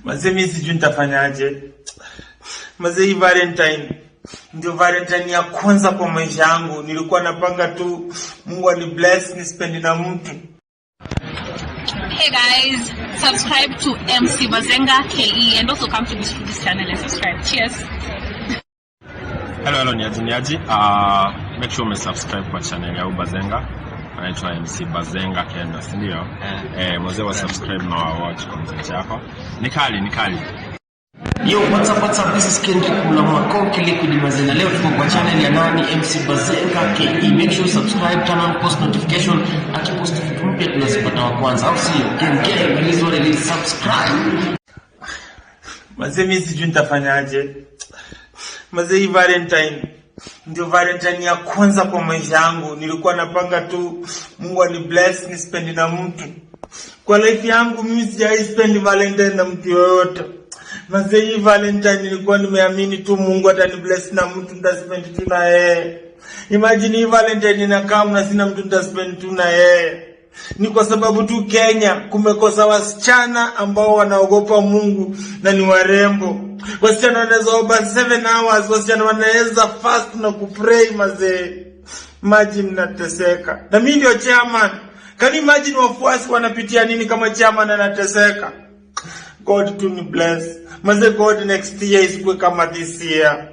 Mazee mimi sijui nitafanyaje. Mazee hii Valentine ndio Valentine ya kwanza kwa maisha yangu. Nilikuwa napanga tu Mungu anibless nispendi na mtu. Hey guys, subscribe to MC Bazenga KE and also come to this channel and subscribe. Cheers. Hello niaji. Make sure you subscribe kwa channel ya Bazenga. Anaitwa MC Bazenga Kenda, si ndio? Mzee wa subscribe na watch content yako. Ni kali. Yo, what's up, this is Kendrick Mlamakon Liquid Bazenga. Leo tuko kwa channel ya nani? MC Bazenga KE. Make sure you subscribe, turn on post notification. Akipost vitu mpya tunazipata wa kwanza. Au sio? Gang, please subscribe. Mazee mimi sijui nitafanyaje. Mazee hii Valentine ndio Valentine ya kwanza kwa maisha yangu. Nilikuwa napanga tu Mungu anibless nispendi na mtu. Kwa life yangu mimi sijawahi spend Valentine na mtu yoyote. Mazee hii Valentine nilikuwa nimeamini tu Mungu atanibless na mtu nitaspend tu na yeye. Imagine hii Valentine inakaa na sina mtu nitaspend tu na yeye. Ni kwa sababu tu Kenya kumekosa wasichana ambao wanaogopa Mungu na ni warembo. Wasichana wanaweza omba 7 hours, wasichana wanaweza fast na kupray mazee. Imagine nateseka. Na mimi ndio chairman. Can you imagine wafuasi wanapitia nini kama chairman anateseka? God to me bless. Mazee God next year isikuwe kama this year.